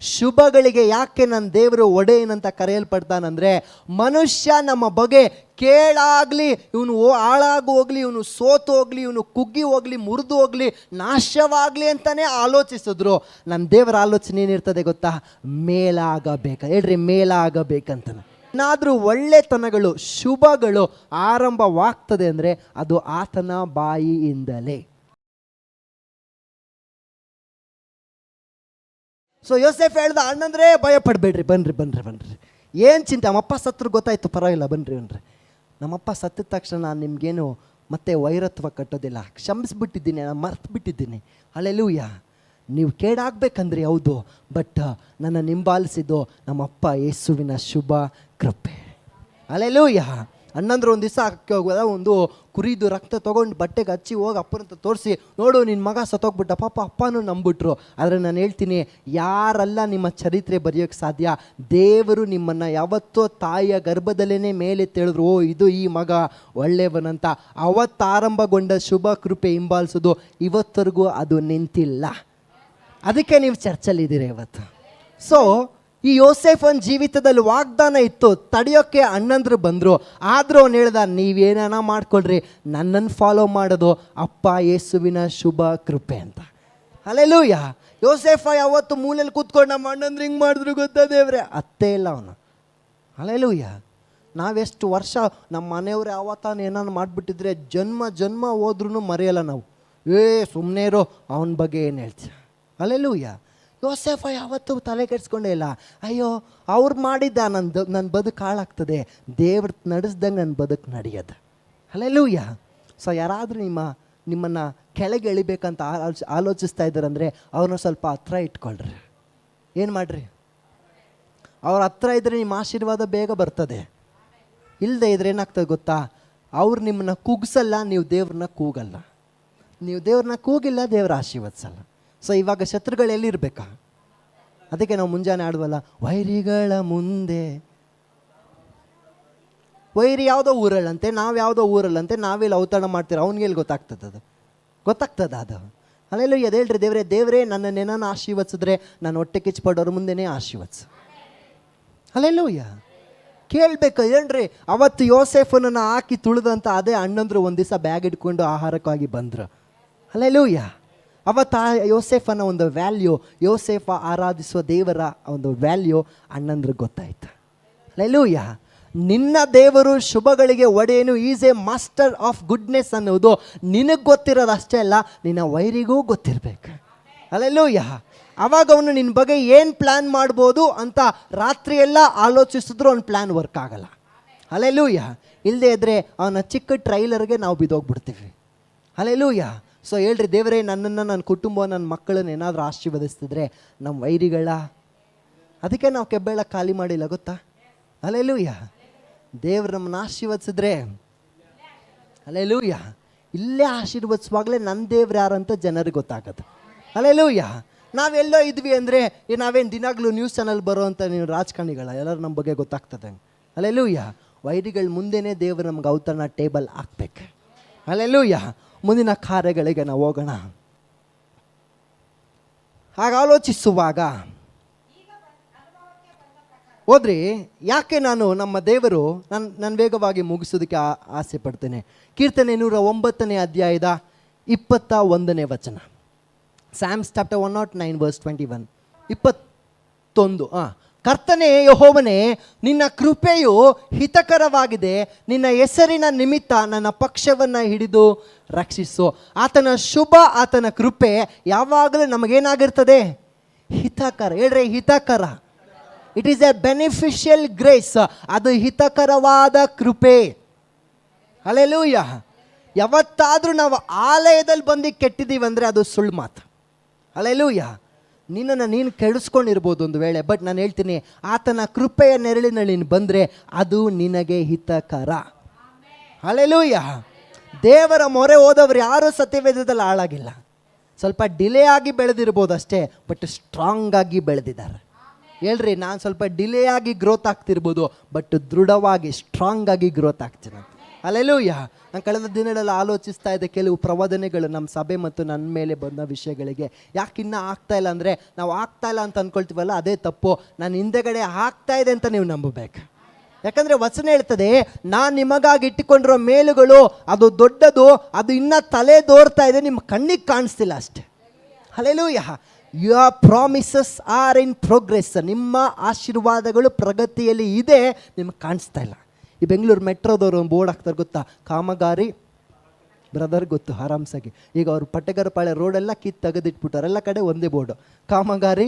ಶುಭಗಳಿಗೆ ಯಾಕೆ ನನ್ನ ದೇವರು ಒಡೆಯನಂತ ಕರೆಯಲ್ಪಡ್ತಾನಂದರೆ, ಮನುಷ್ಯ ನಮ್ಮ ಬಗ್ಗೆ ಕೇಳಾಗಲಿ, ಇವನು ಹಾಳಾಗಿ ಹೋಗಲಿ, ಇವನು ಸೋತು ಹೋಗಲಿ, ಇವನು ಕುಗ್ಗಿ ಹೋಗಲಿ, ಮುರಿದು ಹೋಗಲಿ, ನಾಶವಾಗಲಿ ಅಂತಲೇ ಆಲೋಚಿಸಿದ್ರು. ನನ್ನ ದೇವರ ಆಲೋಚನೆ ಏನಿರ್ತದೆ ಗೊತ್ತಾ? ಮೇಲಾಗಬೇಕ. ಹೇಳ್ರಿ, ಮೇಲಾಗಬೇಕಂತ. ಏನಾದರೂ ಒಳ್ಳೆತನಗಳು, ಶುಭಗಳು ಆರಂಭವಾಗ್ತದೆ ಅಂದರೆ ಅದು ಆತನ ಬಾಯಿಯಿಂದಲೇ. ಸೊ ಯೋಸೇಫ್ ಹೇಳ್ದ, ಅಣ್ಣಂದ್ರೆ ಭಯ ಪಡಬೇಡ್ರಿ, ಬನ್ರಿ. ಏನು ಚಿಂತೆ, ನಮ್ಮಪ್ಪ ಸತ್ರು ಗೊತ್ತಾಯ್ತು, ಪರವಾಗಿಲ್ಲ, ಬನ್ರಿ. ನಮ್ಮಪ್ಪ ಸತ್ತಿದ ತಕ್ಷಣ ನಾನು ನಿಮಗೇನು ಮತ್ತೆ ವೈರತ್ವ ಕಟ್ಟೋದಿಲ್ಲ, ಕ್ಷಮಿಸ್ಬಿಟ್ಟಿದ್ದೀನಿ, ನಾನು ಮರ್ತು ಬಿಟ್ಟಿದ್ದೀನಿ. ಹಲ್ಲೆಲೂಯಾ. ನೀವು ಕೇಡಾಗಬೇಕಂದ್ರಿ, ಹೌದು, ಬಟ್ ನನ್ನ ಹಿಂಬಾಲಿಸಿದ್ದು ನಮ್ಮಪ್ಪ ಯೇಸುವಿನ ಶುಭ ಕೃಪೆ. ಹಲ್ಲೆಲೂಯಾ. ಅಣ್ಣಂದ್ರೆ ಒಂದು ದಿವಸ ಹೋಗೋದ, ಒಂದು ಕುರಿದು ರಕ್ತ ತೊಗೊಂಡು ಬಟ್ಟೆಗೆ ಹಚ್ಚಿ ಹೋಗಿ ಅಪ್ಪನಂತ ತೋರಿಸಿ, ನೋಡು ನಿನ್ನ ಮಗ ಸತ್ತೋಗ್ಬಿಟ್ಟ, ಪಾಪ ಅಪ್ಪನೂ ನಂಬಿಟ್ರು. ಆದರೆ ನಾನು ಹೇಳ್ತೀನಿ, ಯಾರೆಲ್ಲ ನಿಮ್ಮ ಚರಿತ್ರೆ ಬರೆಯೋಕ್ಕೆ ಸಾಧ್ಯ? ದೇವರು ನಿಮ್ಮನ್ನು ಯಾವತ್ತೋ ತಾಯಿಯ ಗರ್ಭದಲ್ಲೇ ಮೇಲೆ ತಿಳಿದ್ರು, ಓ ಇದು ಈ ಮಗ ಒಳ್ಳೆಯವನಂತ. ಅವತ್ತು ಆರಂಭಗೊಂಡ ಶುಭ ಕೃಪೆ ಹಿಂಬಾಲಿಸೋದು ಇವತ್ತರೆಗೂ ಅದು ನಿಂತಿಲ್ಲ. ಅದಕ್ಕೆ ನೀವು ಚರ್ಚಲ್ಲಿದ್ದೀರಿ ಇವತ್ತು. ಸೊ ಈ ಯೋಸೇಫನ ಜೀವಿತದಲ್ಲಿ ವಾಗ್ದಾನ ಇತ್ತು, ತಡೆಯೋಕ್ಕೆ ಅಣ್ಣಂದ್ರು ಬಂದರು. ಆದರೂ ಅವನು ಹೇಳ್ದ, ನೀವೇನ ಮಾಡ್ಕೊಳ್ರಿ, ನನ್ನನ್ನು ಫಾಲೋ ಮಾಡೋದು ಅಪ್ಪ ಯೇಸುವಿನ ಶುಭ ಕೃಪೆ ಅಂತ. ಹಲ್ಲೆಲೂಯಾ. ಯೋಸೇಫ ಯಾವತ್ತು ಮೂಲೆಯಲ್ಲಿ ಕೂತ್ಕೊಂಡು ನಮ್ಮ ಅಣ್ಣಂದ್ರು ಹಿಂಗೆ ಮಾಡಿದ್ರು ಗೊತ್ತಾ ದೇವ್ರೆ, ಅತ್ತೇ ಇಲ್ಲ ಅವನು. ಹಲ್ಲೆಲೂಯಾ. ನಾವೆಷ್ಟು ವರ್ಷ ನಮ್ಮ ಮನೆಯವ್ರು ಯಾವತ್ತಾನು ಏನಾನು ಮಾಡಿಬಿಟ್ಟಿದ್ರೆ ಜನ್ಮ ಹೋದ್ರೂ ಮರೆಯಲ್ಲ ನಾವು. ಸುಮ್ಮನೆ ಇರೋ, ಅವನ ಬಗ್ಗೆ ಏನು ಹೇಳ್ತೀಯ. ಹಲ್ಲೆಲೂಯಾ. ಯೋಸೇಫ ಯಾವತ್ತೂ ತಲೆ ಕೆಡಿಸ್ಕೊಂಡೇ ಇಲ್ಲ. ಅಯ್ಯೋ ಅವ್ರು ಮಾಡಿದ್ದ ನನ್ನ ಬದುಕು ಹಾಳಾಗ್ತದೆ, ದೇವ್ರ ನಡೆಸ್ದಂಗೆ ನನ್ನ ಬದುಕು ನಡೆಯೋದು. ಹಲ್ಲೆಲೂಯಾ. ಸೊ ಯಾರಾದರೂ ನಿಮ್ಮನ್ನು ಕೆಳಗೆ ಎಳಿಬೇಕಂತ ಆಲೋಚಿಸ್ತಾ ಇದ್ದಾರಂದರೆ ಅವ್ರನ್ನ ಸ್ವಲ್ಪ ಹತ್ರ ಇಟ್ಕೊಳ್ರಿ. ಏನು ಮಾಡಿರಿ, ಅವ್ರ ಹತ್ರ ಇದ್ದರೆ ನಿಮ್ಮ ಆಶೀರ್ವಾದ ಬೇಗ ಬರ್ತದೆ. ಇಲ್ಲದೆ ಇದ್ರೆ ಏನಾಗ್ತದೆ ಗೊತ್ತಾ? ಅವ್ರು ನಿಮ್ಮನ್ನ ಕುಗ್ಸಲ್ಲ, ನೀವು ದೇವ್ರನ್ನ ಕೂಗಲ್ಲ. ನೀವು ದೇವ್ರನ್ನ ಕೂಗಿಲ್ಲ, ದೇವ್ರ ಆಶೀರ್ವದಿಸಲ್ಲ. ಸೊ ಇವಾಗ ಶತ್ರುಗಳು ಎಲ್ಲಿರ್ಬೇಕಾ? ಅದಕ್ಕೆ ನಾವು ಮುಂಜಾನೆ ಆಡುವಲ್ಲ, ವೈರಿಗಳ ಮುಂದೆ. ವೈರಿ ಯಾವುದೋ ಊರಲ್ಲಂತೆ, ನಾವು ಯಾವುದೋ ಊರಲ್ಲಂತೆ, ನಾವೆಲ್ಲ ಔತಣ ಮಾಡ್ತೀರ, ಅವ್ನಿಗೆಲ್ಲಿ ಗೊತ್ತಾಗ್ತದೆ ಅದು. ಅಲ್ಲೆಲ್ಲೂ ಹೇಳ್ರಿ, ದೇವರೇ ನನ್ನನ್ನೇನೋ ಆಶೀರ್ವದಿಸಿದ್ರೆ ನಾನು ಹೊಟ್ಟೆ ಕಿಚ್ಚಪಡೋರ ಮುಂದೆನೇ ಆಶೀರ್ವದಿಸು. ಅಲ್ಲೆಲ್ಲೂಯ್ಯ ಕೇಳಬೇಕು. ಏನ್ರಿ, ಅವತ್ತು ಯೋಸೇಫನನ್ನು ಹಾಕಿ ತುಳಿದಂಥ ಅದೇ ಅಣ್ಣಂದ್ರು ಒಂದು ದಿವಸ ಬ್ಯಾಗ್ ಇಟ್ಕೊಂಡು ಆಹಾರಕ್ಕಾಗಿ ಬಂದರು. ಅಲ್ಲೆಲ್ಲೂಯ್ಯ. ಅವತ್ತು ಆ ಯೋಸೇಫನ ಒಂದು ವ್ಯಾಲ್ಯೂ, ಯೋಸೇಫ ಆರಾಧಿಸುವ ದೇವರ ಒಂದು ವ್ಯಾಲ್ಯೂ ಅಣ್ಣಂದ್ರಿಗೆ ಗೊತ್ತಾಯ್ತು. ಹಲ್ಲೆಲೂಯಾ. ನಿನ್ನ ದೇವರು ಶುಭಗಳಿಗೆ ಒಡೆಯನು, is A master of goodness ಅನ್ನೋದು ನಿನಗೆ ಗೊತ್ತಿರೋದು ಅಷ್ಟೇ ಅಲ್ಲ, ನಿನ್ನ ವೈರಿಗೂ ಗೊತ್ತಿರಬೇಕು. ಹಲ್ಲೆಲೂಯಾ. ಅವಾಗ ಅವನು ನಿನ್ನ ಬಗ್ಗೆ ಏನು ಪ್ಲ್ಯಾನ್ ಮಾಡ್ಬೋದು ಅಂತ ರಾತ್ರಿ ಎಲ್ಲ ಆಲೋಚಿಸಿದ್ರು ಅವ್ನ ಪ್ಲ್ಯಾನ್ ವರ್ಕ್ ಆಗಲ್ಲ. ಹಲ್ಲೆಲೂಯಾ. ಇಲ್ಲದೆ ಇದ್ದರೆ ಅವನ ಚಿಕ್ಕ ಟ್ರೈಲರ್ಗೆ ನಾವು ಬಿದ್ದೋಗ್ಬಿಡ್ತೀವಿ. ಹಲ್ಲೆಲೂಯಾ. ಸೊ ಹೇಳ್ರಿ, ದೇವರೇ ನನ್ನನ್ನು, ನನ್ನ ಕುಟುಂಬ, ನನ್ನ ಮಕ್ಕಳನ್ನು ಏನಾದರೂ ಆಶೀರ್ವದಿಸ್ತಿದ್ರೆ ನಮ್ಮ ವೈರಿಗಳ, ಅದಕ್ಕೆ ನಾವು ಕೆಬ್ಬೆಳ ಖಾಲಿ ಮಾಡಿಲ್ಲ ಗೊತ್ತಾ? ಹಲ್ಲೆಲೂಯಾ. ದೇವ್ರು ನಮ್ಮನ್ನು ಆಶೀರ್ವದಿಸಿದ್ರೆ, ಹಲ್ಲೆಲೂಯಾ, ಇಲ್ಲೇ ಆಶೀರ್ವದಿಸುವಾಗಲೇ ನನ್ನ ದೇವ್ರು ಯಾರಂತ ಜನರಿಗೆ ಗೊತ್ತಾಗತ್ತೆ. ಹಲ್ಲೆಲೂಯಾ. ನಾವೆಲ್ಲೋ ಇದ್ವಿ ಅಂದರೆ ನಾವೇನು ದಿನಾಗಲೂ ನ್ಯೂಸ್ ಚಾನಲ್ ಬರೋವಂಥ ನೀವು ರಾಜಕಾರಣಿಗಳ ಎಲ್ಲರೂ ನಮ್ಮ ಬಗ್ಗೆ ಗೊತ್ತಾಗ್ತದೆ. ಹಲ್ಲೆಲೂಯಾ. ವೈರಿಗಳ ಮುಂದೆನೇ ದೇವರು ನಮ್ಗೆ ಔತಣ ಟೇಬಲ್ ಹಾಕ್ಬೇಕು. ಹಲ್ಲೆಲೂಯಾ. ಮುಂದಿನ ಕಾರ್ಯಗಳಿಗೆ ನಾವು ಹೋಗೋಣ. ಹಾಗೆ ಆಲೋಚಿಸುವಾಗ ಹೋದ್ರಿ, ಯಾಕೆ ನಾನು ನಮ್ಮ ದೇವರು ನಾನು ವೇಗವಾಗಿ ಮುಗಿಸೋದಕ್ಕೆ ಆಸೆ ಪಡ್ತೇನೆ. ಕೀರ್ತನೆ 109ನೇ ಅಧ್ಯಾಯದ 21ನೇ ವಚನ. Psalms chapter 109 verse 21. 21. ಕರ್ತನೇ ಯೆಹೋವನೇ, ನಿನ್ನ ಕೃಪೆಯು ಹಿತಕರವಾಗಿದೆ, ನಿನ್ನ ಹೆಸರಿನ ನಿಮಿತ್ತ ನನ್ನ ಪಕ್ಷವನ್ನು ಹಿಡಿದು ರಕ್ಷಿಸು. ಆತನ ಶುಭ, ಆತನ ಕೃಪೆ ಯಾವಾಗಲೂ ನಮಗೇನಾಗಿರ್ತದೆ? ಹಿತಕರ. ಹೇಳ್ರಿ, ಹಿತಕರ. It is a beneficial grace. ಅದು ಹಿತಕರವಾದ ಕೃಪೆ. ಹಲ್ಲೆಲೂಯಾ. ಯಾವತ್ತಾದರೂ ನಾವು ಆಲಯದಲ್ಲಿ ಬಂದು ಕೆಟ್ಟಿದ್ದೀವಿ ಅಂದರೆ ಅದು ಸುಳ್ಳು ಮಾತು. ಹಲ್ಲೆಲೂಯಾ. ನಿನ್ನನ್ನು ನೀನು ಕೆಡಿಸ್ಕೊಂಡಿರ್ಬೋದು ಒಂದು ವೇಳೆ, ಬಟ್ ನಾನು ಹೇಳ್ತೀನಿ, ಆತನ ಕೃಪೆಯ ನೆರಳಿನಲ್ಲಿ ನೀನು ಬಂದರೆ ಅದು ನಿನಗೆ ಹಿತಕರ. ಹಲ್ಲೆಲೂಯಾ. ದೇವರ ಮೊರೆ ಹೋದವರು ಯಾರೂ ಸತ್ಯವೇದದಲ್ಲಿ ಹಾಳಾಗಿಲ್ಲ. ಸ್ವಲ್ಪ ಡಿಲೇ ಆಗಿ ಬೆಳೆದಿರ್ಬೋದು ಅಷ್ಟೇ, ಬಟ್ ಸ್ಟ್ರಾಂಗ್ ಆಗಿ ಬೆಳೆದಿದ್ದಾರೆ. ಹೇಳ್ರಿ, ನಾನು ಸ್ವಲ್ಪ ಡಿಲೇ ಆಗಿ ಗ್ರೋತ್ ಆಗ್ತಿರ್ಬೋದು, ಬಟ್ ದೃಢವಾಗಿ ಸ್ಟ್ರಾಂಗ್ ಆಗಿ ಗ್ರೋತ್ ಆಗ್ತೀನಿ. ಹಲ್ಲೆಲೂಯ. ನಾನು ಕಳೆದ ದಿನಗಳಲ್ಲಿ ಆಲೋಚಿಸ್ತಾ ಇದ್ದೆ ಕೆಲವು ಪ್ರವಾದನೆಗಳು ನಮ್ಮ ಸಭೆ ಮತ್ತು ನನ್ನ ಮೇಲೆ ಬಂದ ವಿಷಯಗಳಿಗೆ. ಯಾಕೆ ಇನ್ನೂ ಆಗ್ತಾ ಇಲ್ಲ ಅಂದರೆ, ನಾವು ಆಗ್ತಾ ಇಲ್ಲ ಅಂತ ಅಂದ್ಕೊಳ್ತೀವಲ್ಲ, ಅದೇ ತಪ್ಪು. ನಾನು ಹಿಂದೆಗಡೆ ಆಗ್ತಾ ಇದೆ ಅಂತ ನೀವು ನಂಬಬೇಕು. ಯಾಕಂದರೆ ವಚನ ಹೇಳ್ತದೆ, ನಾನು ನಿಮಗಾಗಿ ಇಟ್ಟುಕೊಂಡಿರೋ ಮೇಲುಗಳು ಅದು ದೊಡ್ಡದು, ಅದು ಇನ್ನೂ ತಲೆ ದೋರ್ತಾ ಇದೆ, ನಿಮ್ಮ ಕಣ್ಣಿಗೆ ಕಾಣಿಸ್ತಿಲ್ಲ ಅಷ್ಟೆ. Hallelujah. Your promises are in progress. ನಿಮ್ಮ ಆಶೀರ್ವಾದಗಳು ಪ್ರಗತಿಯಲ್ಲಿ ಇದೆ, ನಿಮಗೆ ಕಾಣಿಸ್ತಾ ಇಲ್ಲ. ಈ ಬೆಂಗಳೂರು ಮೆಟ್ರೋದವರು ಒಂದು ಬೋರ್ಡ್ ಹಾಕ್ತಾರೆ ಗೊತ್ತಾ, ಕಾಮಗಾರಿ ಬ್ರದರ್ ಗೊತ್ತು ಆರಾಮ್ಸಾಗಿ. ಈಗ ಅವರು ಪಟ್ಟೆಗರಪಾಳ್ಯ ರೋಡೆಲ್ಲ ತೆಗೆದಿಟ್ಬಿಟ್ಟಾರೆ, ಎಲ್ಲ ಕಡೆ ಒಂದೇ ಬೋರ್ಡು ಕಾಮಗಾರಿ.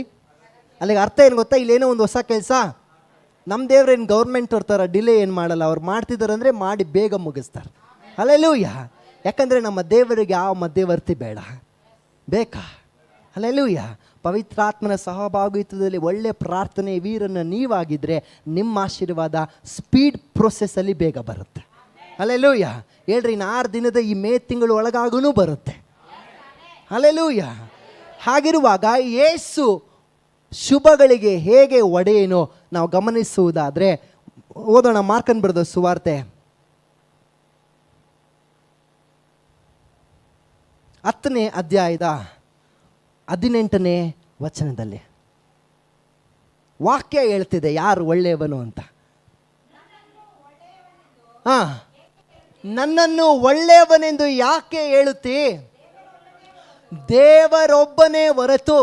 ಅಲ್ಲಿಗೆ ಅರ್ಥ ಏನು ಗೊತ್ತಾ, ಇಲ್ಲೇನೋ ಒಂದು ಹೊಸ ಕೆಲಸ. ನಮ್ಮ ದೇವ್ರೇನು ಗೌರ್ಮೆಂಟ್ ಅವ್ರ ಥರ ಡಿಲೇ ಏನು ಮಾಡಲ್ಲ, ಅವ್ರು ಮಾಡ್ತಿದ್ದಾರೆ ಅಂದರೆ ಮಾಡಿ ಬೇಗ ಮುಗಿಸ್ತಾರೆ. ಹಲ್ಲೆಲೂಯ. ಯಾಕಂದರೆ ನಮ್ಮ ದೇವರಿಗೆ ಯಾವ ಮಧ್ಯವರ್ತಿ ಬೇಡ, ಬೇಕಾ? ಹಲ್ಲೆಲೂಯ. ಪವಿತ್ರಾತ್ಮನ ಸಹಭಾಗಿತ್ವದಲ್ಲಿ ಒಳ್ಳೆಯ ಪ್ರಾರ್ಥನೆ ವೀರನ್ನು ನೀವಾಗಿದ್ದರೆ ನಿಮ್ಮ ಆಶೀರ್ವಾದ ಸ್ಪೀಡ್ ಪ್ರೊಸೆಸ್ಸಲ್ಲಿ ಬೇಗ ಬರುತ್ತೆ. ಹಲ್ಲೆಲೂಯ. ಹೇಳ್ರಿ, ಇನ್ನು 6 ದಿನದ ಈ ಮೇ ತಿಂಗಳು ಒಳಗಾಗೂ ಬರುತ್ತೆ. ಹಲ್ಲೆಲೂಯ. ಹಾಗಿರುವಾಗ ಯೇಸು ಶುಭಗಳಿಗೆ ಹೇಗೆ ಒಡೆಯೇನೋ ನಾವು ಗಮನಿಸುವುದಾದರೆ, ಓದೋಣ ಮಾರ್ಕನ್ ಬರೆದ ಸುವಾರ್ತೆ 10ನೇ ಅಧ್ಯಾಯದ 18ನೇ ವಚನದಲ್ಲಿ ವಾಕ್ಯ ಹೇಳ್ತಿದೆ ಯಾರು ಒಳ್ಳೆಯವನು ಅಂತ. ನನ್ನನ್ನು ಒಳ್ಳೆಯವನೆಂದು ಯಾಕೆ ಹೇಳುತ್ತಿ? ದೇವರೊಬ್ಬನೇ ಹೊರತು.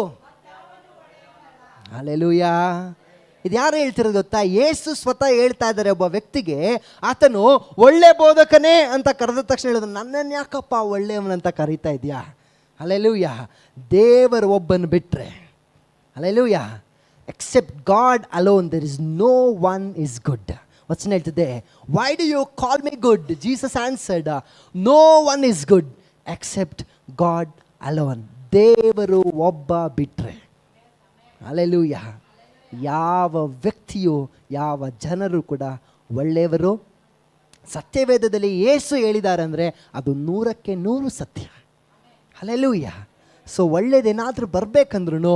ಹಲ್ಲೆಲೂಯಾ. ಇದು ಯಾರು ಹೇಳ್ತಿರೋದು ಗೊತ್ತಾ? ಯೇಸು ಸ್ವತಃ ಹೇಳ್ತಾ ಇದ್ದಾರೆ ಒಬ್ಬ ವ್ಯಕ್ತಿಗೆ. ಆತನು ಒಳ್ಳೆ ಬೋಧಕನೇ ಅಂತ ಕರೆದ ತಕ್ಷಣ ಹೇಳಿದ್ರು, ನನ್ನನ್ನು ಯಾಕಪ್ಪ ಒಳ್ಳೆಯವನಂತ ಕರೀತಾ ಇದೆಯಾ? ಹಲ್ಲೆಲೂಯಾ. ದೇವರು ಒಬ್ಬನು ಬಿಟ್ಟರೆ, hallelujah, except God alone there is no one is good. ವಚನ ಹೇಳ್ತಿದೆ, why do you call me good? Jesus answered, no one is good except God alone. ದೇವರು ಒಬ್ಬ ಬಿಟ್ಟರೆ, ಹಲ್ಲೆಲೂಯಾ, ಯಾವ ವ್ಯಕ್ತಿಯು ಯಾವ ಜನರು ಕೂಡ ಒಳ್ಳೆಯವರು. ಸತ್ಯವೇದದಲ್ಲಿ ಯೇಸು ಹೇಳಿದ್ದಾರೆ ಅಂದರೆ ಅದು 100ಕ್ಕೆ 100 ಸತ್ಯ. ಹಲ್ಲೆಲೂಯಾ. ಸೊ ಒಳ್ಳೇದೇನಾದರೂ ಬರಬೇಕಂದ್ರೂ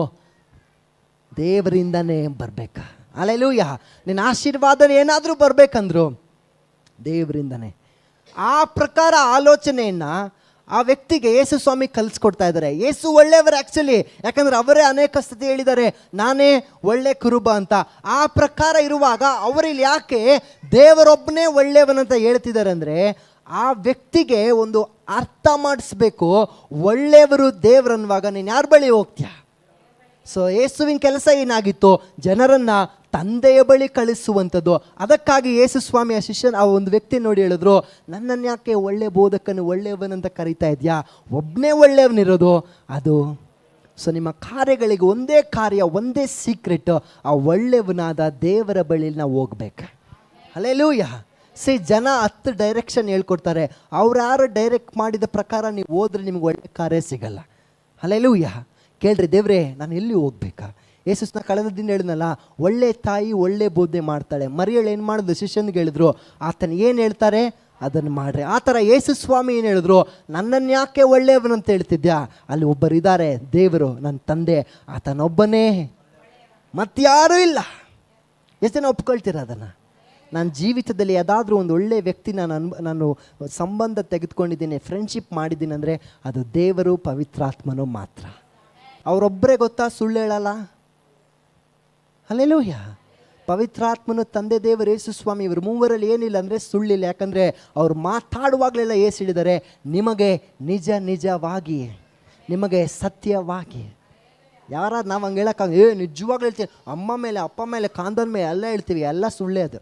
ದೇವರಿಂದನೇ ಬರಬೇಕಾ? ಹಲ್ಲೆಲೂಯಾ. ನಿನ್ನ ಆಶೀರ್ವಾದ ಏನಾದರೂ ಬರಬೇಕಂದ್ರು ದೇವರಿಂದನೇ. ಆ ಪ್ರಕಾರ ಆಲೋಚನೆಯನ್ನು ಆ ವ್ಯಕ್ತಿಗೆ ಯೇಸು ಸ್ವಾಮಿ ಕಲಿಸ್ಕೊಡ್ತಾ ಇದ್ದಾರೆ. ಯೇಸು ಒಳ್ಳೆಯವರು ಆ್ಯಕ್ಚುಲಿ, ಯಾಕಂದರೆ ಅವರೇ ಅನೇಕ ಸತಿ ಹೇಳಿದ್ದಾರೆ ನಾನೇ ಒಳ್ಳೆ ಕುರುಬ ಅಂತ. ಆ ಪ್ರಕಾರ ಇರುವಾಗ ಅವರಲ್ಲಿ ಯಾಕೆ ದೇವರೊಬ್ಬನೇ ಒಳ್ಳೆಯವನಂತ ಹೇಳ್ತಿದ್ದಾರೆ ಅಂದರೆ, ಆ ವ್ಯಕ್ತಿಗೆ ಒಂದು ಅರ್ಥ ಮಾಡಿಸ್ಬೇಕು. ಒಳ್ಳೆಯವರು ದೇವರು ಅನ್ನುವಾಗ ನೀನು ಯಾರ ಬಳಿ ಹೋಗ್ತೀಯ? ಸೊ ಯೇಸುವಿನ ಕೆಲಸ ಏನಾಗಿತ್ತು? ಜನರನ್ನು ತಂದೆಯ ಬಳಿ ಕಳಿಸುವಂಥದ್ದು. ಅದಕ್ಕಾಗಿ ಯೇಸು ಸ್ವಾಮಿ ಆ ಶಿಷ್ಯನ ಆ ಒಂದು ವ್ಯಕ್ತಿ ನೋಡಿ ಹೇಳಿದ್ರು, ನನ್ನನ್ನು ಯಾಕೆ ಒಳ್ಳೆ ಬೋಧಕನು ಒಳ್ಳೆಯವನಂತ ಕರೀತಾ ಇದೆಯಾ? ಒಬ್ಬನೇ ಒಳ್ಳೆಯವನಿರೋದು ಅದು. ಸೊ ನಿಮ್ಮ ಕಾರ್ಯಗಳಿಗೆ ಒಂದೇ ಕಾರ್ಯ, ಒಂದೇ ಸೀಕ್ರೆಟ್, ಆ ಒಳ್ಳೆಯವನಾದ ದೇವರ ಬಳಿ ನಾವು ಹೋಗ್ಬೇಕು. ಹಲ್ಲೆಲೂಯಾ. ಜನ 10 ಡೈರೆಕ್ಷನ್ ಹೇಳ್ಕೊಡ್ತಾರೆ, ಅವ್ರು ಯಾರು ಡೈರೆಕ್ಟ್ ಮಾಡಿದ ಪ್ರಕಾರ ನೀವು ಹೋದ್ರೆ ನಿಮ್ಗೆ ಒಳ್ಳೆ ಕಾರ್ಯ ಸಿಗಲ್ಲ. ಹಲ್ಲೆಲೂಯಾ. ಕೇಳ್ರಿ, ದೇವ್ರೇ ನಾನು ಎಲ್ಲಿ ಹೋಗ್ಬೇಕಾ? ಯೇಸುಸ್ನ ಕಳೆದ ದಿನ ಹೇಳಿದ್ನಲ್ಲ, ಒಳ್ಳೆ ತಾಯಿ ಒಳ್ಳೆ ಬೋಧನೆ ಮಾಡ್ತಾಳೆ. ಮರಿಯಳು ಏನು ಮಾಡಿದ್ರು? ಶಿಷ್ಯನಿಗೆ ಹೇಳಿದ್ರು, ಆತನ ಏನು ಹೇಳ್ತಾರೆ ಅದನ್ನು ಮಾಡ್ರಿ. ಆ ಥರ ಯೇಸು ಸ್ವಾಮಿ ಏನು ಹೇಳಿದ್ರು? ನನ್ನನ್ನು ಯಾಕೆ ಒಳ್ಳೆಯವನಂತ ಹೇಳ್ತಿದ್ಯಾ? ಅಲ್ಲಿ ಒಬ್ಬರಿದ್ದಾರೆ, ದೇವರು ನನ್ನ ತಂದೆ, ಆತನೊಬ್ಬನೇ, ಮತ್ತಾರೂ ಇಲ್ಲ. ಎಷ್ಟು ಜನ ಒಪ್ಕೊಳ್ತೀರ ಅದನ್ನು? ನಾನು ಜೀವಿತದಲ್ಲಿ ಯಾವುದಾದ್ರೂ ಒಂದು ಒಳ್ಳೆಯ ವ್ಯಕ್ತಿನ ನಾನು ಸಂಬಂಧ ತೆಗೆದುಕೊಂಡಿದ್ದೀನಿ, ಫ್ರೆಂಡ್ಶಿಪ್ ಮಾಡಿದ್ದೀನಿ ಅಂದರೆ ಅದು ದೇವರು ಪವಿತ್ರಾತ್ಮನೂ ಮಾತ್ರ. ಅವರೊಬ್ಬರೇ ಗೊತ್ತಾ ಸುಳ್ಳು ಹೇಳಲ್ಲ. ಹಲ್ಲೆಲೂಯಾ. ಪವಿತ್ರಾತ್ಮನು, ತಂದೆ, ದೇವರು, ಯೇಸು ಸ್ವಾಮಿ, ಇವರು ಮೂವರಲ್ಲಿ ಏನಿಲ್ಲ ಅಂದರೆ ಸುಳ್ಳಿಲ್ಲ. ಯಾಕಂದರೆ ಅವ್ರು ಮಾತಾಡುವಾಗಲೆಲ್ಲ ಏಸು ಹೇಳಿದ್ದಾರೆ, ನಿಮಗೆ ನಿಜ ನಿಜವಾಗಿ, ನಿಮಗೆ ಸತ್ಯವಾಗಿ. ಯಾರಾದ್ರು ನಾವು ಹಂಗೆ ಹೇಳೋಕ್ಕಾಗ ನಿಜವಾಗ್ಲೂ ಹೇಳ್ತೀವಿ, ಅಮ್ಮ ಮೇಲೆ ಅಪ್ಪ ಮೇಲೆ ಕಾಂದನ ಮೇಲೆ ಎಲ್ಲ ಹೇಳ್ತೀವಿ, ಎಲ್ಲ ಸುಳ್ಳೇ. ಅದು